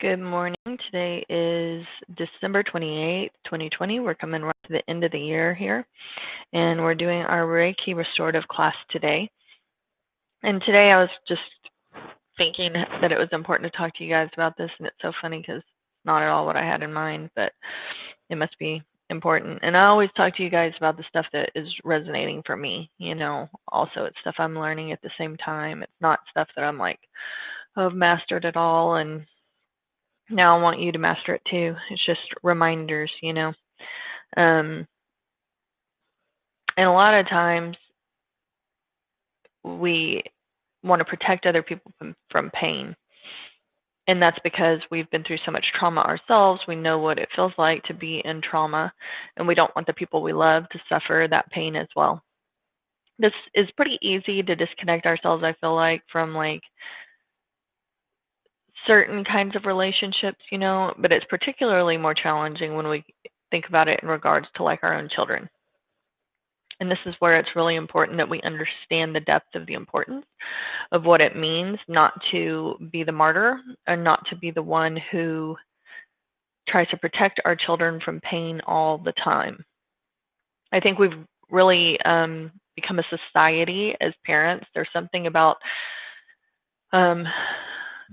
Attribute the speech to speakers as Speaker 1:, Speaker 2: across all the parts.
Speaker 1: Good morning. Today is December 28th, 2020. We're coming right to the end of the year here, and we're doing our Reiki Restorative class today. And today I was just thinking that it was important to talk to you guys about this, and it's so funny because it's not at all what I had in mind, but it must be important. And I always talk to you guys about the stuff that is resonating for me. Also it's stuff I'm learning at the same time. It's not stuff that I'm like, oh, I've mastered it all and now I want you to master it too. It's just reminders. And a lot of times we want to protect other people from pain. And that's because we've been through so much trauma ourselves. We know what it feels like to be in trauma, and we don't want the people we love to suffer that pain as well. This is pretty easy to disconnect ourselves, I feel like, from certain kinds of relationships, but it's particularly more challenging when we think about it in regards to our own children. And this is where it's really important that we understand the depth of the importance of what it means not to be the martyr and not to be the one who tries to protect our children from pain all the time. I think we've really become a society as parents. There's something about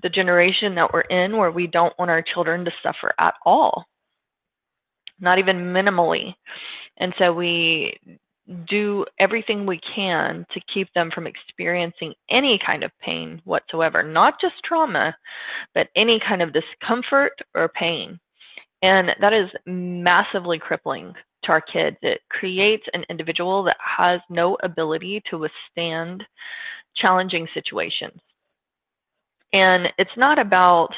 Speaker 1: the generation that we're in where we don't want our children to suffer at all, not even minimally. And so we do everything we can to keep them from experiencing any kind of pain whatsoever, not just trauma, but any kind of discomfort or pain. And that is massively crippling to our kids. It creates an individual that has no ability to withstand challenging situations. And it's not about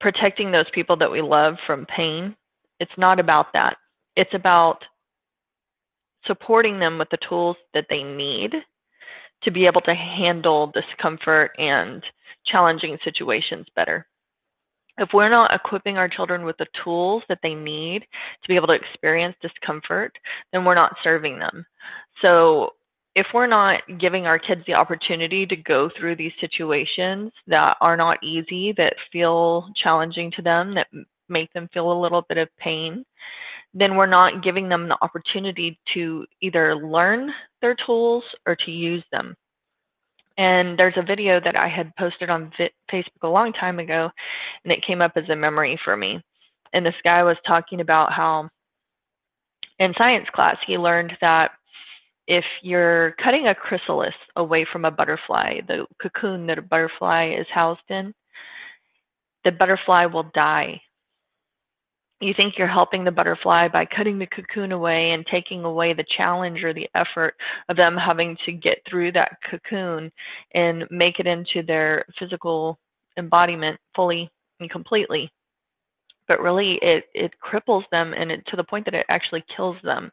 Speaker 1: protecting those people that we love from pain. It's not about that. It's about supporting them with the tools that they need to be able to handle discomfort and challenging situations better. If we're not equipping our children with the tools that they need to be able to experience discomfort, then we're not serving them. So if we're not giving our kids the opportunity to go through these situations that are not easy, that feel challenging to them, that make them feel a little bit of pain, then we're not giving them the opportunity to either learn their tools or to use them. And there's a video that I had posted on Facebook a long time ago, and it came up as a memory for me. And this guy was talking about how in science class he learned that if you're cutting a chrysalis away from a butterfly, the cocoon that a butterfly is housed in, the butterfly will die. You think you're helping the butterfly by cutting the cocoon away and taking away the challenge or the effort of them having to get through that cocoon and make it into their physical embodiment fully and completely. But really, it cripples them and to the point that it actually kills them,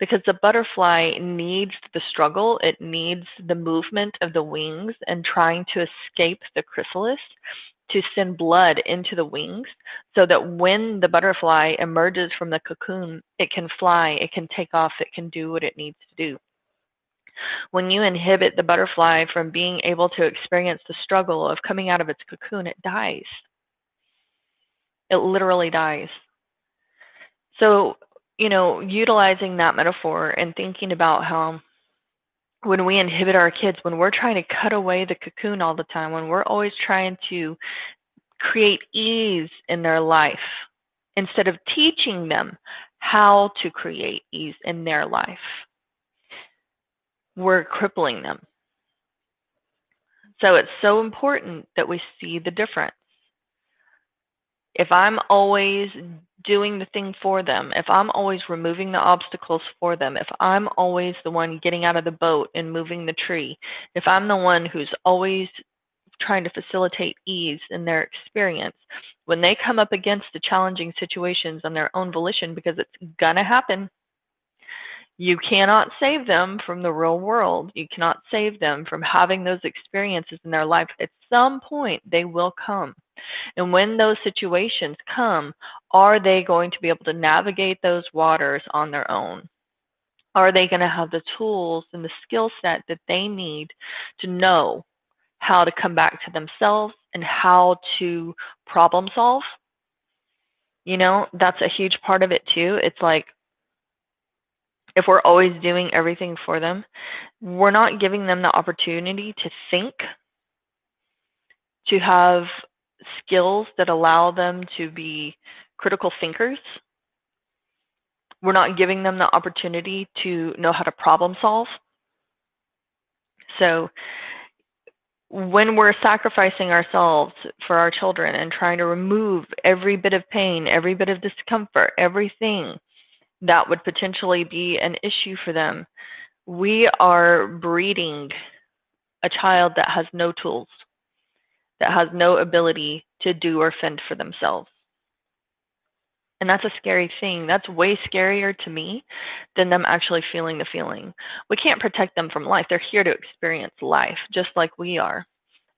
Speaker 1: because the butterfly needs the struggle. It needs the movement of the wings and trying to escape the chrysalis to send blood into the wings so that when the butterfly emerges from the cocoon, it can fly, it can take off, it can do what it needs to do. When you inhibit the butterfly from being able to experience the struggle of coming out of its cocoon, it dies. It literally dies. So, utilizing that metaphor and thinking about how when we inhibit our kids, when we're trying to cut away the cocoon all the time, when we're always trying to create ease in their life instead of teaching them how to create ease in their life, we're crippling them. So it's so important that we see the difference. If I'm always doing the thing for them, if I'm always removing the obstacles for them, if I'm always the one getting out of the boat and moving the tree, if I'm the one who's always trying to facilitate ease in their experience, when they come up against the challenging situations on their own volition, because it's gonna happen, you cannot save them from the real world. You cannot save them from having those experiences in their life. At some point, they will come. And when those situations come, are they going to be able to navigate those waters on their own? Are they going to have the tools and the skill set that they need to know how to come back to themselves, and how to problem solve. That's a huge part of it too. It's like if we're always doing everything for them, we're not giving them the opportunity to think, to have skills that allow them to be critical thinkers. We're not giving them the opportunity to know how to problem solve. So when we're sacrificing ourselves for our children and trying to remove every bit of pain, every bit of discomfort, everything that would potentially be an issue for them, we are breeding a child that has no tools, that has no ability to do or fend for themselves. And that's a scary thing. That's way scarier to me than them actually feeling the feeling. We can't protect them from life. They're here to experience life just like we are.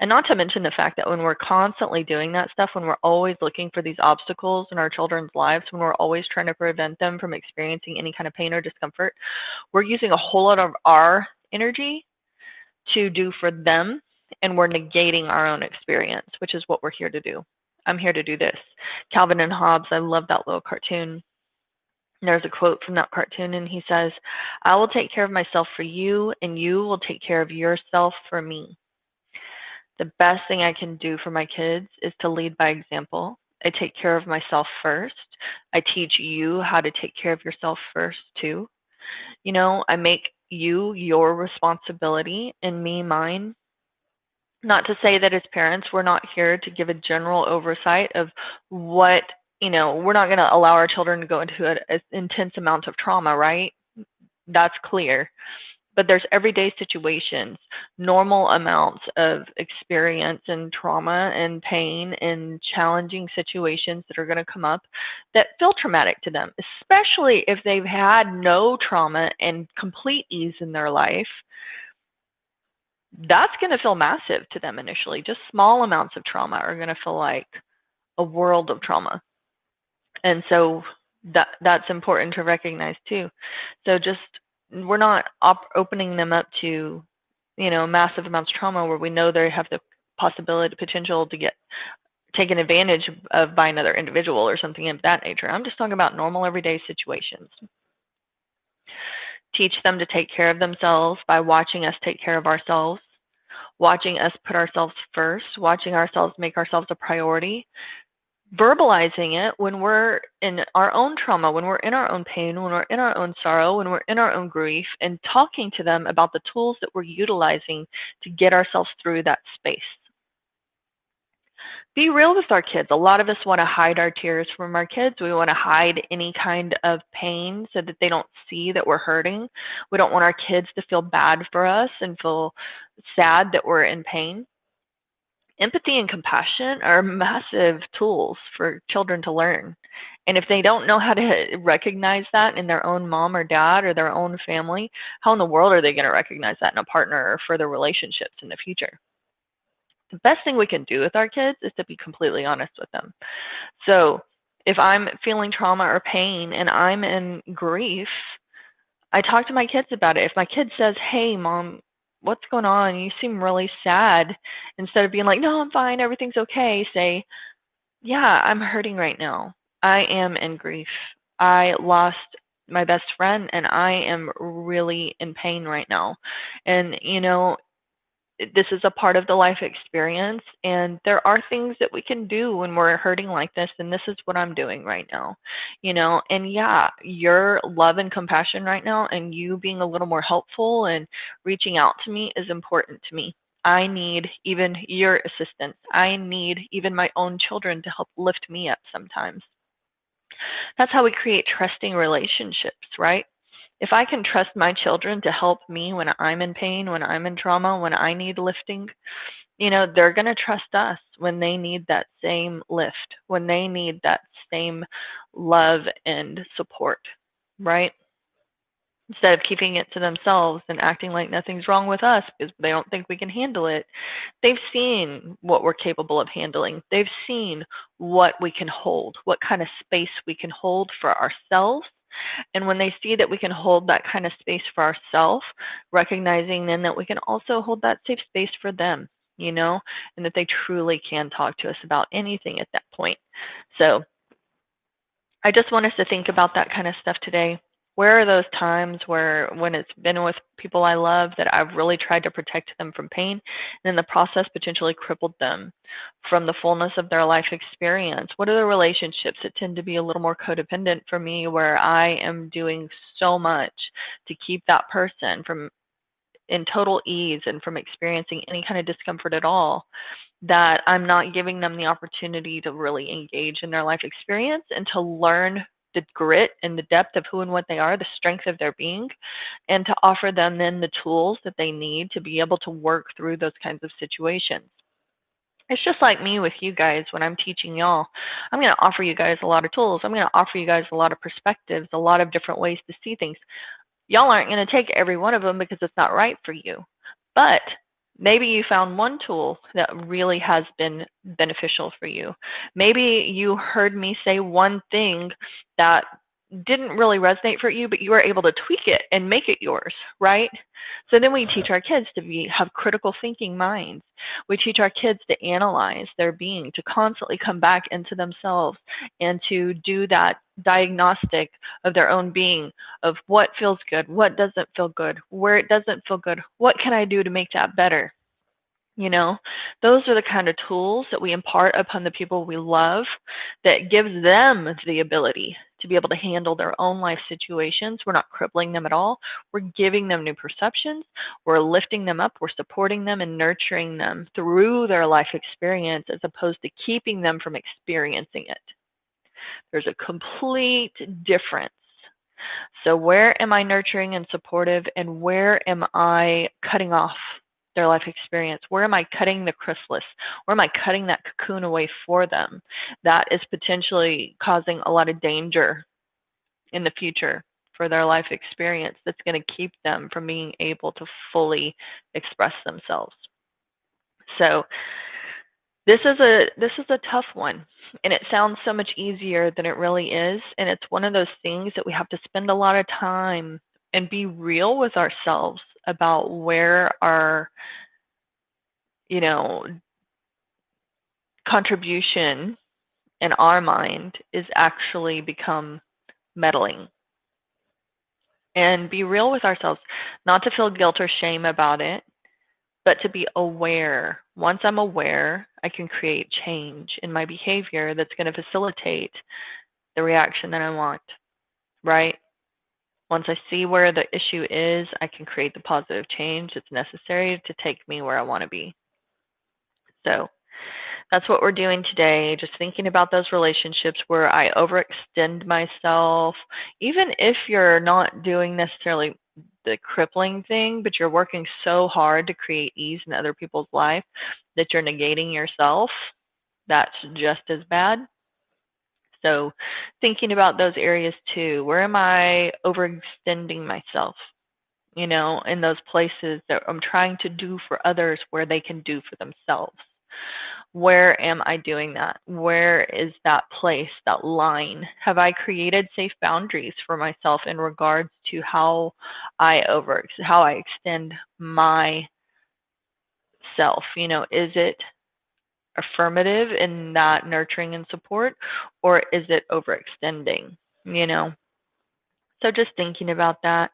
Speaker 1: And not to mention the fact that when we're constantly doing that stuff, when we're always looking for these obstacles in our children's lives, when we're always trying to prevent them from experiencing any kind of pain or discomfort, we're using a whole lot of our energy to do for them, and we're negating our own experience, which is what we're here to do. I'm here to do this. Calvin and Hobbes, I love that little cartoon. There's a quote from that cartoon, and he says, "I will take care of myself for you, and you will take care of yourself for me." The best thing I can do for my kids is to lead by example. I take care of myself first. I teach you how to take care of yourself first, too. I make you your responsibility and me mine. Not to say that as parents, we're not here to give a general oversight of what, we're not going to allow our children to go into an intense amount of trauma, right? That's clear. But there's everyday situations, normal amounts of experience and trauma and pain and challenging situations that are going to come up that feel traumatic to them, especially if they've had no trauma and complete ease in their life. That's going to feel massive to them initially. Just small amounts of trauma are going to feel like a world of trauma. And so that's important to recognize too. So just we're not opening them up to, massive amounts of trauma where we know they have the potential to get taken advantage of by another individual or something of that nature. I'm just talking about normal everyday situations. Teach them to take care of themselves by watching us take care of ourselves, watching us put ourselves first, watching ourselves make ourselves a priority, verbalizing it when we're in our own trauma, when we're in our own pain, when we're in our own sorrow, when we're in our own grief, and talking to them about the tools that we're utilizing to get ourselves through that space. Be real with our kids. A lot of us want to hide our tears from our kids. We want to hide any kind of pain so that they don't see that we're hurting. We don't want our kids to feel bad for us and feel sad that we're in pain. Empathy and compassion are massive tools for children to learn. And if they don't know how to recognize that in their own mom or dad or their own family, how in the world are they going to recognize that in a partner or further relationships in the future? The best thing we can do with our kids is to be completely honest with them. So if I'm feeling trauma or pain and I'm in grief, I talk to my kids about it. If my kid says, "Hey, Mom, what's going on? You seem really sad," instead of being like, "No, I'm fine. Everything's okay," say, "Yeah, I'm hurting right now. I am in grief. I lost my best friend and I am really in pain right now. And, this is a part of the life experience, and there are things that we can do when we're hurting like this, and this is what I'm doing right now." And yeah, your love and compassion right now and you being a little more helpful and reaching out to me is important to me. I need even your assistance. I need even my own children to help lift me up sometimes. That's how we create trusting relationships, right? If I can trust my children to help me when I'm in pain, when I'm in trauma, when I need lifting, they're going to trust us when they need that same lift, when they need that same love and support, right? Instead of keeping it to themselves and acting like nothing's wrong with us because they don't think we can handle it. They've seen what we're capable of handling. They've seen what we can hold, what kind of space we can hold for ourselves. And when they see that we can hold that kind of space for ourselves, recognizing then that we can also hold that safe space for them. and that they truly can talk to us about anything at that point. So I just want us to think about that kind of stuff today. Where are those times when it's been with people I love that I've really tried to protect them from pain, and in the process potentially crippled them from the fullness of their life experience? What are the relationships that tend to be a little more codependent for me, where I am doing so much to keep that person from in total ease and from experiencing any kind of discomfort at all, that I'm not giving them the opportunity to really engage in their life experience and to learn the grit and the depth of who and what they are, the strength of their being, and to offer them then the tools that they need to be able to work through those kinds of situations. It's just like me with you guys when I'm teaching y'all. I'm going to offer you guys a lot of tools. I'm going to offer you guys a lot of perspectives, a lot of different ways to see things. Y'all aren't going to take every one of them because it's not right for you. But maybe you found one tool that really has been beneficial for you. Maybe you heard me say one thing that didn't really resonate for you, but you were able to tweak it and make it yours, right? So then we teach our kids to have critical thinking minds. We teach our kids to analyze their being, to constantly come back into themselves and to do that diagnostic of their own being, of what feels good, what doesn't feel good, where it doesn't feel good, what can I do to make that better? Those are the kind of tools that we impart upon the people we love, that gives them the ability to be able to handle their own life situations. We're not crippling them at all. We're giving them new perceptions. We're lifting them up. We're supporting them and nurturing them through their life experience, as opposed to keeping them from experiencing it. There's a complete difference. So where am I nurturing and supportive, and where am I cutting off their life experience? Where am I cutting the chrysalis? Where am I cutting that cocoon away for them that is potentially causing a lot of danger in the future for their life experience, that's going to keep them from being able to fully express themselves? So this is a tough one, and it sounds so much easier than it really is, and it's one of those things that we have to spend a lot of time and be real with ourselves about where our contribution in our mind is actually become meddling. And be real with ourselves, not to feel guilt or shame about it, but to be aware. Once I'm aware, I can create change in my behavior that's going to facilitate the reaction that I want, right? Once I see where the issue is, I can create the positive change that's necessary to take me where I want to be. So that's what we're doing today, just thinking about those relationships where I overextend myself. Even if you're not doing necessarily the crippling thing, but you're working so hard to create ease in other people's life that you're negating yourself, that's just as bad. So thinking about those areas too. Where am I overextending myself? In those places that I'm trying to do for others where they can do for themselves. Where am I doing that? Where is that place, that line? Have I created safe boundaries for myself in regards to how I extend myself? Is it affirmative in that nurturing and support, or is it overextending? So just thinking about that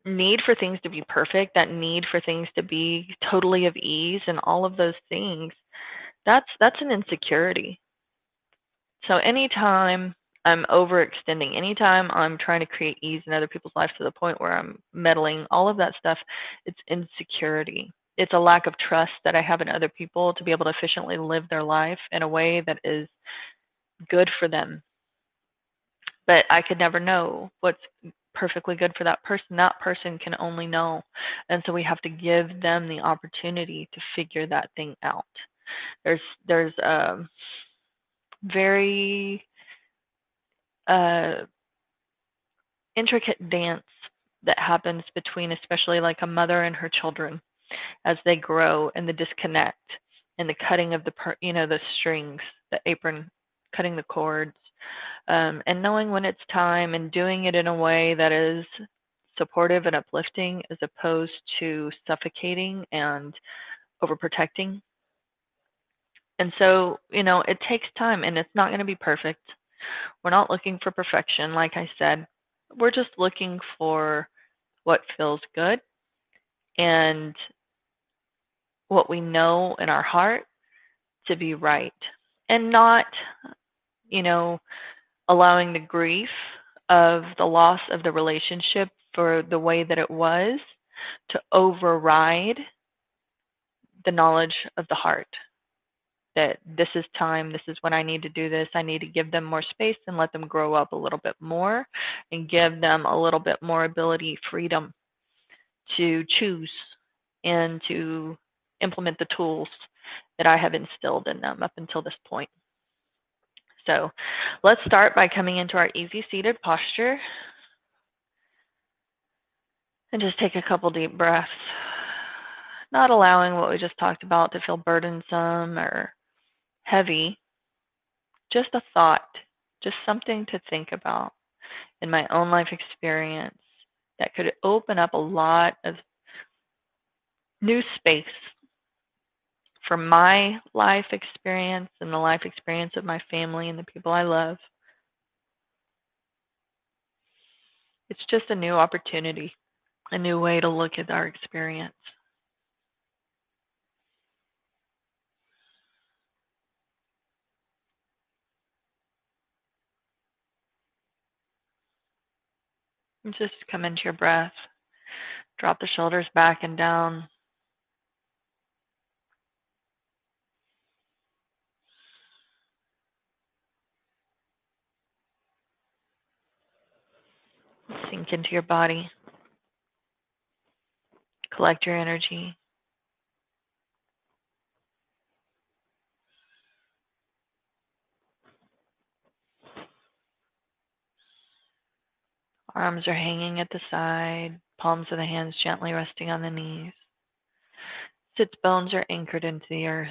Speaker 1: need for things to be perfect, that need for things to be totally of ease, and all of those things, that's an insecurity. So anytime I'm overextending, anytime I'm trying to create ease in other people's lives to the point where I'm meddling, all of that stuff, it's insecurity. It's a lack of trust that I have in other people to be able to efficiently live their life in a way that is good for them. But I could never know what's perfectly good for that person. That person can only know. And so we have to give them the opportunity to figure that thing out. There's a very intricate dance that happens between, especially like a mother and her children, as they grow, and the disconnect and the cutting of the strings, the apron, cutting the cords, and knowing when it's time and doing it in a way that is supportive and uplifting as opposed to suffocating and overprotecting. And so, it takes time and it's not going to be perfect. We're not looking for perfection, like I said. We're just looking for what feels good and what we know in our heart to be right. And not, you know, allowing the grief of the loss of the relationship for the way that it was to override the knowledge of the heart that this is time, this is when I need to do this. I need to give them more space and let them grow up a little bit more and give them a little bit more ability, freedom to choose and to implement the tools that I have instilled in them up until this point. So let's start by coming into our easy seated posture and just take a couple deep breaths, not allowing what we just talked about to feel burdensome or heavy, just a thought, just something to think about in my own life experience that could open up a lot of new space for my life experience and the life experience of my family and the people I love. It's just a new opportunity, a new way to look at our experience. And just come into your breath. Drop the shoulders back and down. Sink into your body. Collect your energy. Arms are hanging at the side, palms of the hands gently resting on the knees. Sits bones are anchored into the earth.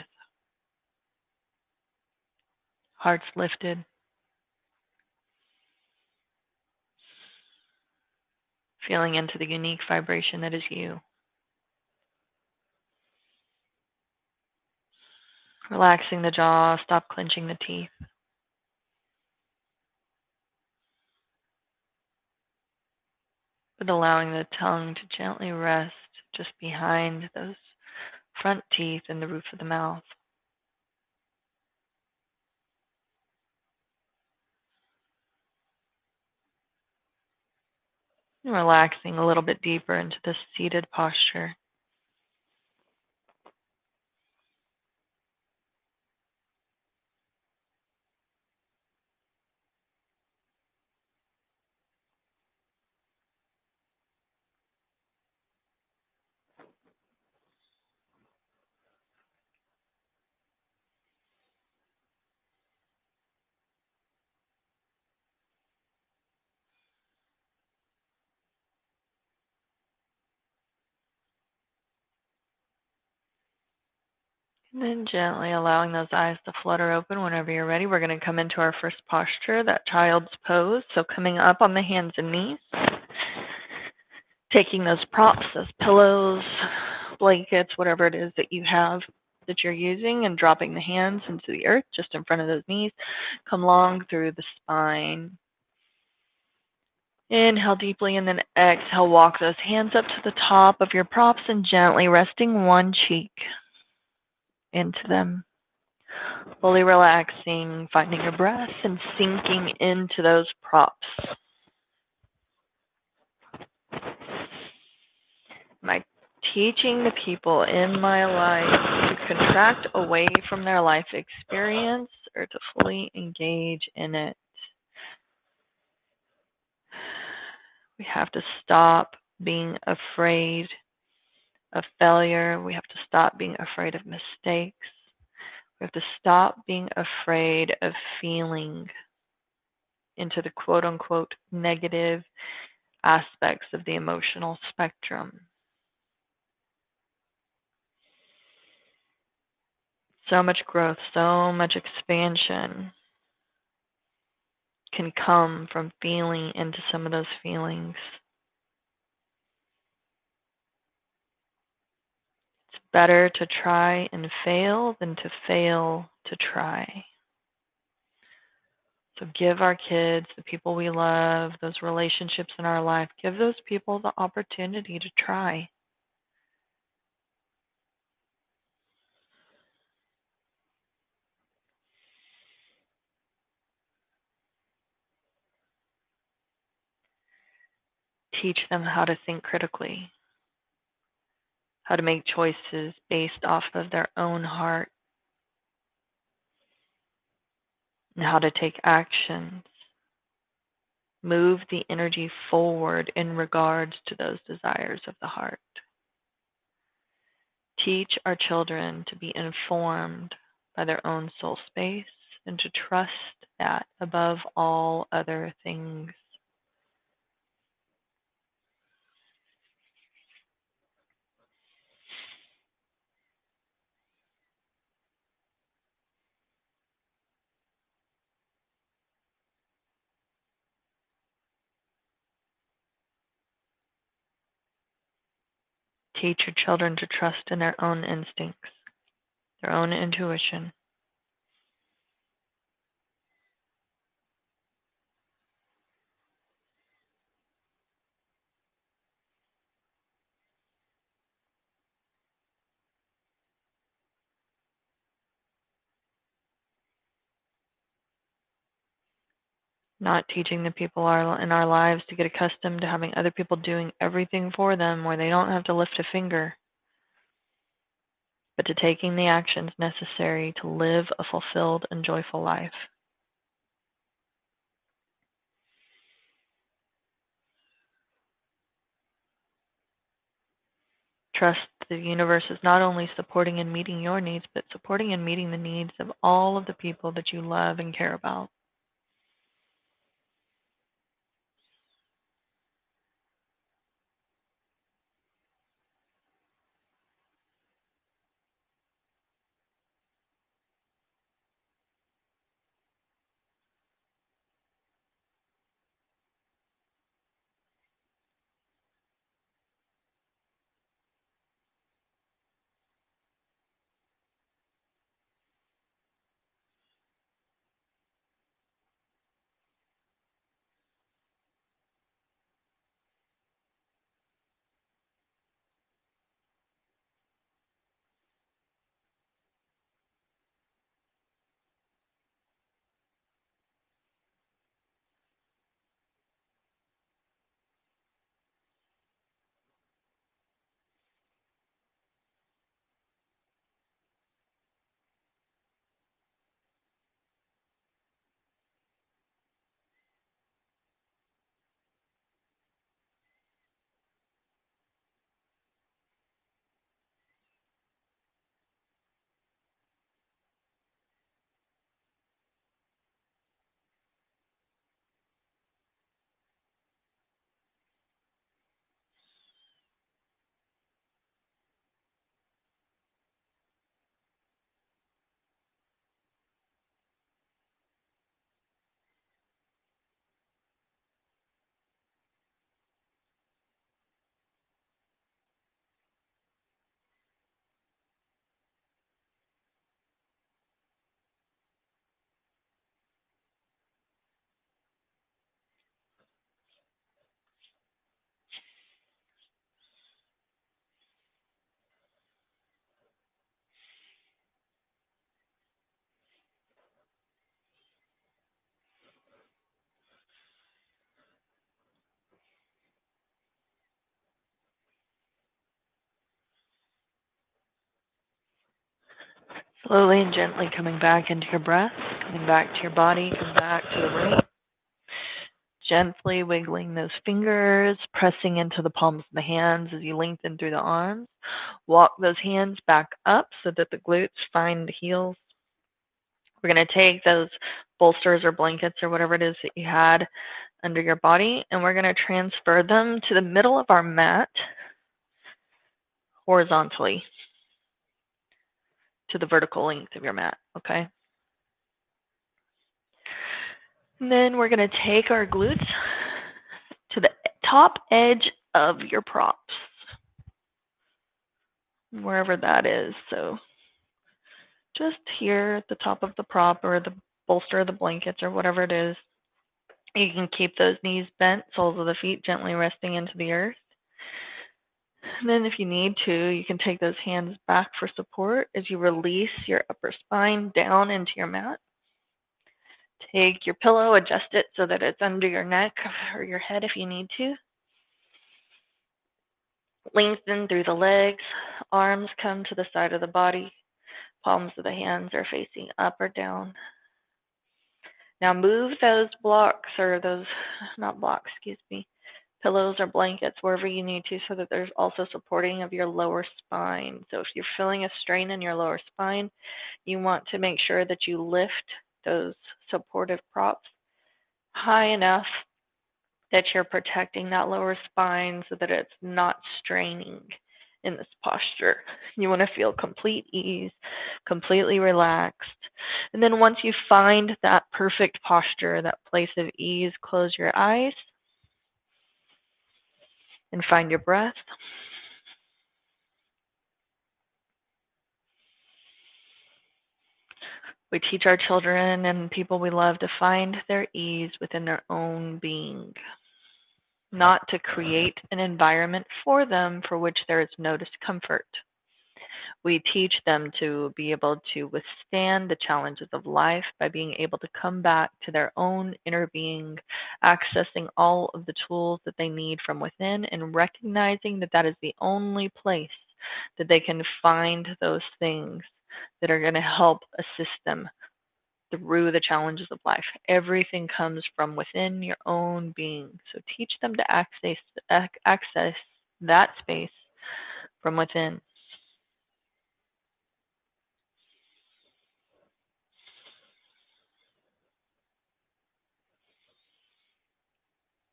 Speaker 1: Heart's lifted. Feeling into the unique vibration that is you. Relaxing the jaw, stop clenching the teeth. But allowing the tongue to gently rest just behind those front teeth and the roof of the mouth. And relaxing a little bit deeper into this seated posture. And then gently allowing those eyes to flutter open whenever you're ready. We're going to come into our first posture, that child's pose. So coming up on the hands and knees. Taking those props, those pillows, blankets, whatever it is that you have that you're using, and dropping the hands into the earth just in front of those knees. Come long through the spine. Inhale deeply and then exhale. Walk those hands up to the top of your props and gently resting one cheek into them. Fully relaxing, finding your breath and sinking into those props. My teaching the people in my life to contract away from their life experience or to fully engage in it. We have to stop being afraid of failure. We have to stop being afraid of mistakes. We have to stop being afraid of feeling into the quote unquote negative aspects of the emotional spectrum. So much growth, so much expansion can come from feeling into some of those feelings. Better to try and fail than to fail to try. So give our kids, the people we love, those relationships in our life, give those people the opportunity to try. Teach them how to think critically, how to make choices based off of their own heart, and how to take actions. Move the energy forward in regards to those desires of the heart. Teach our children to be informed by their own soul space and to trust that above all other things. Teach your children to trust in their own instincts, their own intuition. Not teaching the people in our lives to get accustomed to having other people doing everything for them where they don't have to lift a finger, but to taking the actions necessary to live a fulfilled and joyful life. Trust the universe is not only supporting and meeting your needs, but supporting and meeting the needs of all of the people that you love and care about. Slowly and gently coming back into your breath, coming back to your body, coming back to the room. Gently wiggling those fingers, pressing into the palms of the hands as you lengthen through the arms. Walk those hands back up so that the glutes find the heels. We're going to take those bolsters or blankets or whatever it is that you had under your body, and we're going to transfer them to the middle of our mat horizontally to the vertical length of your mat, okay? And then we're going to take our glutes to the top edge of your props. wherever that is. So just here at the top of the prop or the bolster of the blankets or whatever it is. You can keep those knees bent, soles of the feet gently resting into the earth. And then if you need to, you can take those hands back for support as you release your upper spine down into your mat. Take your pillow, adjust it so that it's under your neck or your head if you need to. Lengthen through the legs. Arms come to the side of the body. Palms of the hands are facing up or down. Now move those blocks, or those, not blocks, excuse me, pillows or blankets wherever you need to so that there's also supporting of your lower spine. So if you're feeling a strain in your lower spine, you want to make sure that you lift those supportive props high enough that you're protecting that lower spine so that it's not straining in this posture. You want to feel complete ease, completely relaxed. And then once you find that perfect posture, that place of ease, close your eyes and find your breath. We teach our children and people we love to find their ease within their own being, not to create an environment for them for which there is no discomfort. We teach them to be able to withstand the challenges of life by being able to come back to their own inner being, accessing all of the tools that they need from within, and recognizing that that is the only place that they can find those things that are going to help assist them through the challenges of life. Everything comes from within your own being. So teach them to access that space from within.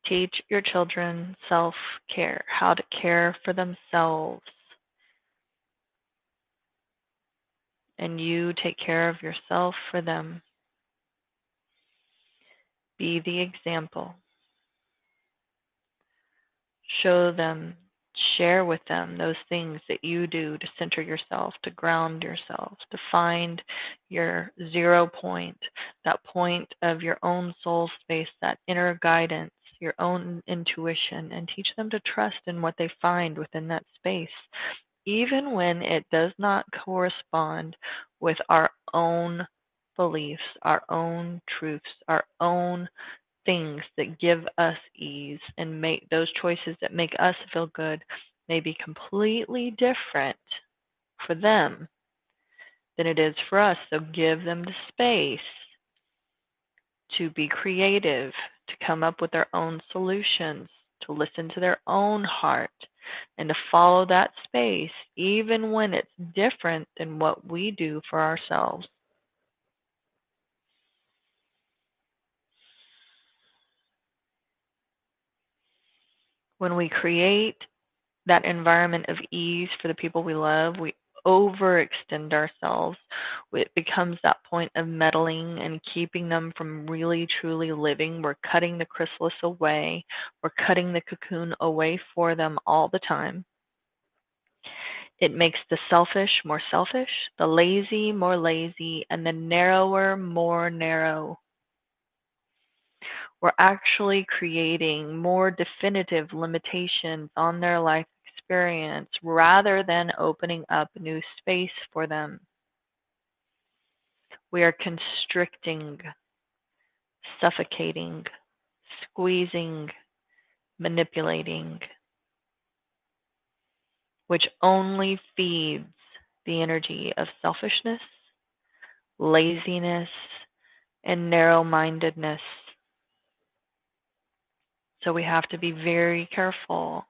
Speaker 1: Teach your children self-care, how to care for themselves. And you take care of yourself for them. Be the example. Show them, share with them those things that you do to center yourself, to ground yourself, to find your 0 point, that point of your own soul space, that inner guidance, your own intuition, and teach them to trust in what they find within that space, even when it does not correspond with our own beliefs, our own truths, our own things that give us ease and make those choices that make us feel good may be completely different for them than it is for us. So give them the space to be creative, to come up with their own solutions, to listen to their own heart, and to follow that space even when it's different than what we do for ourselves. When we create that environment of ease for the people we love, we overextend ourselves. It becomes that point of meddling and keeping them from really truly living. We're cutting the chrysalis away. We're cutting the cocoon away for them all the time. It makes the selfish more selfish, the lazy more lazy, and the narrower more narrow. We're actually creating more definitive limitations on their life experience rather than opening up new space for them. We are constricting, suffocating, squeezing, manipulating, which only feeds the energy of selfishness, laziness, and narrow-mindedness. So we have to be very careful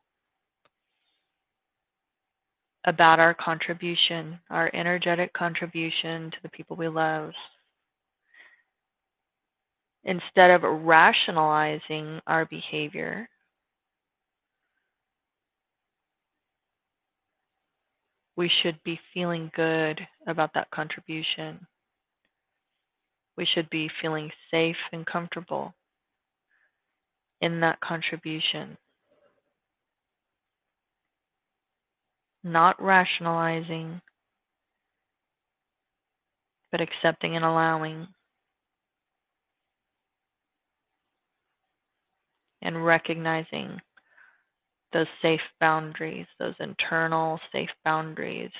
Speaker 1: about our contribution, our energetic contribution to the people we love. Instead of rationalizing our behavior, we should be feeling good about that contribution. We should be feeling safe and comfortable in that contribution. not rationalizing, but accepting and allowing, and recognizing those safe boundaries, those internal safe boundaries,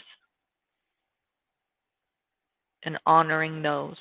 Speaker 1: and honoring those.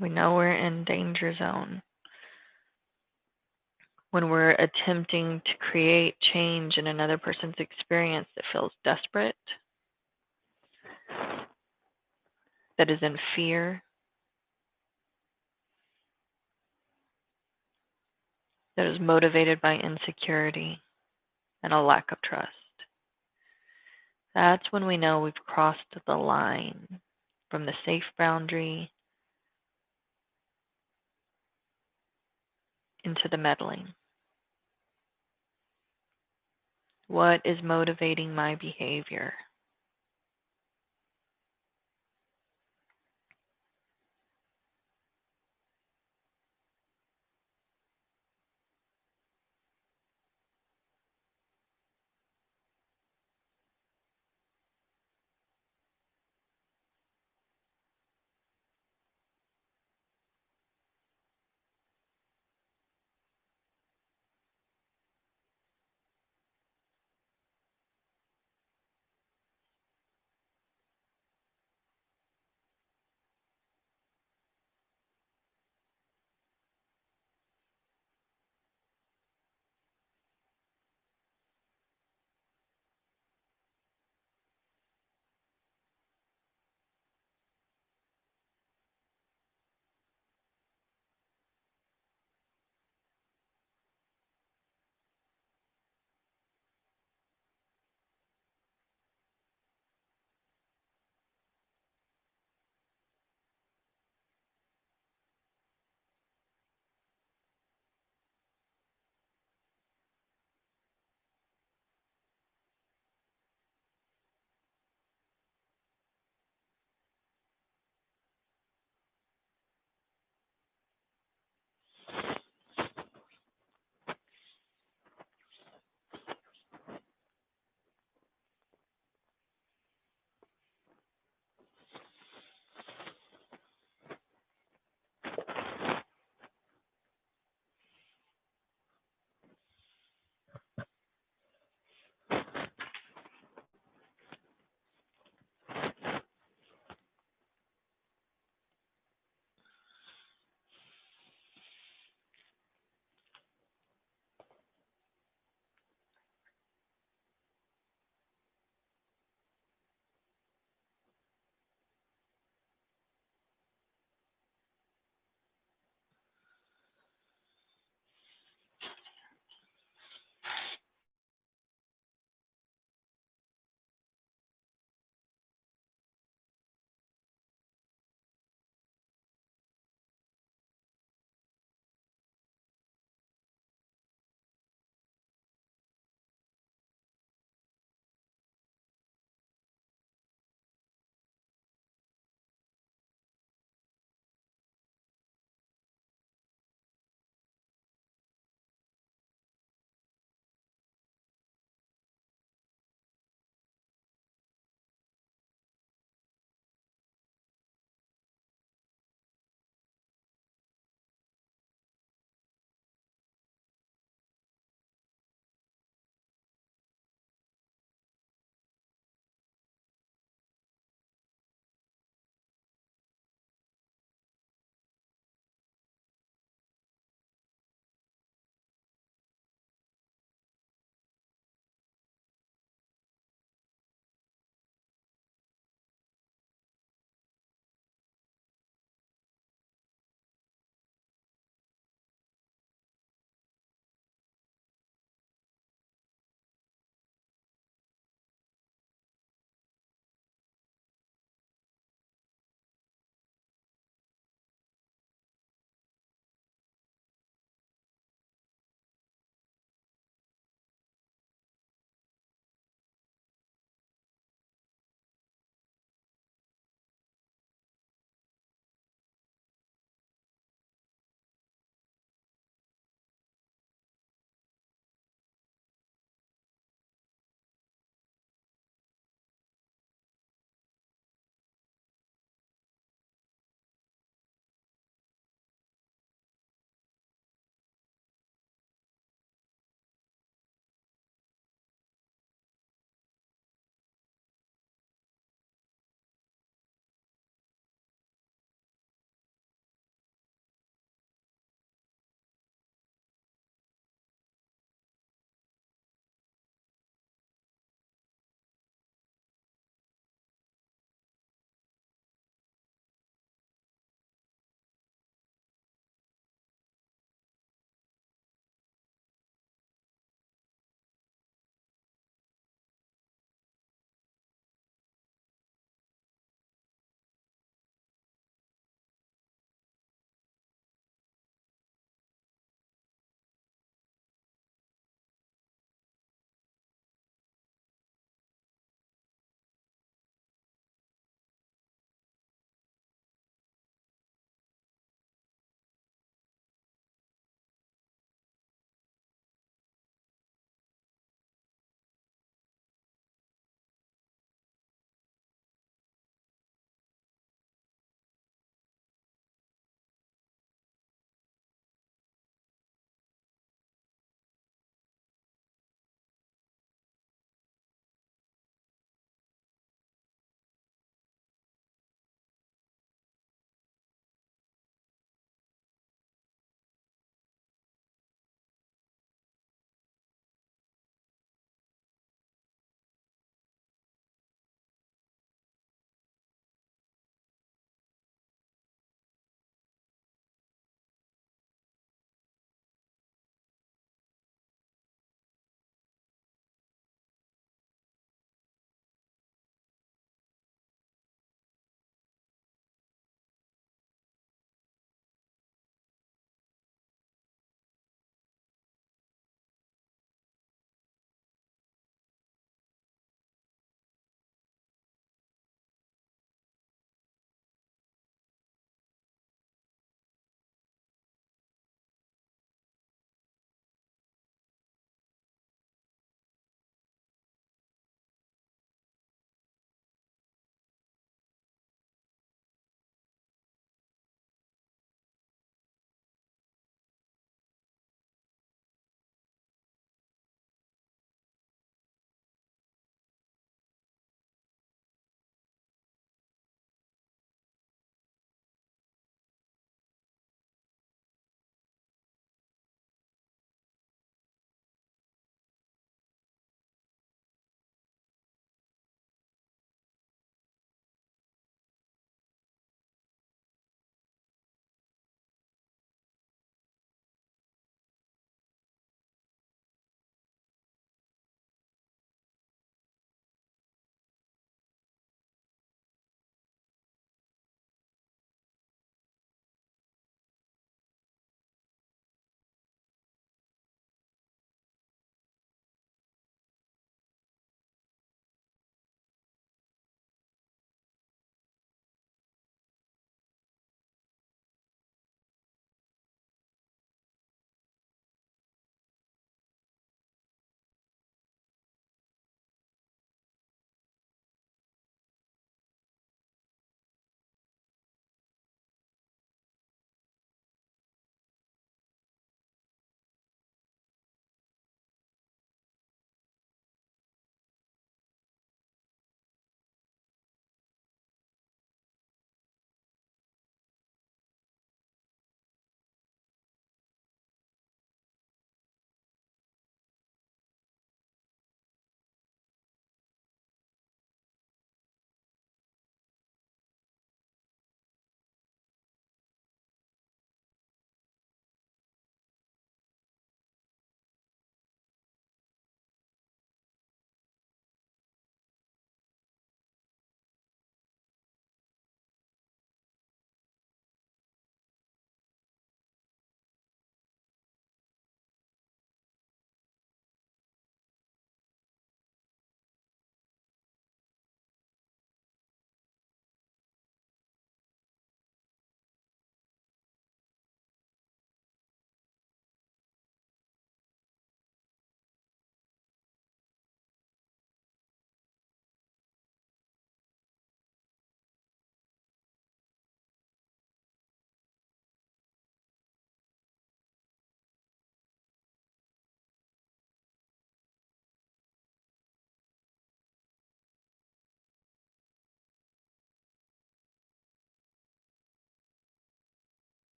Speaker 1: We know we're in danger zone when we're attempting to create change in another person's experience that feels desperate, that is in fear, that is motivated by insecurity and a lack of trust. That's when we know we've crossed the line from the safe boundary into the meddling. What is motivating my behavior?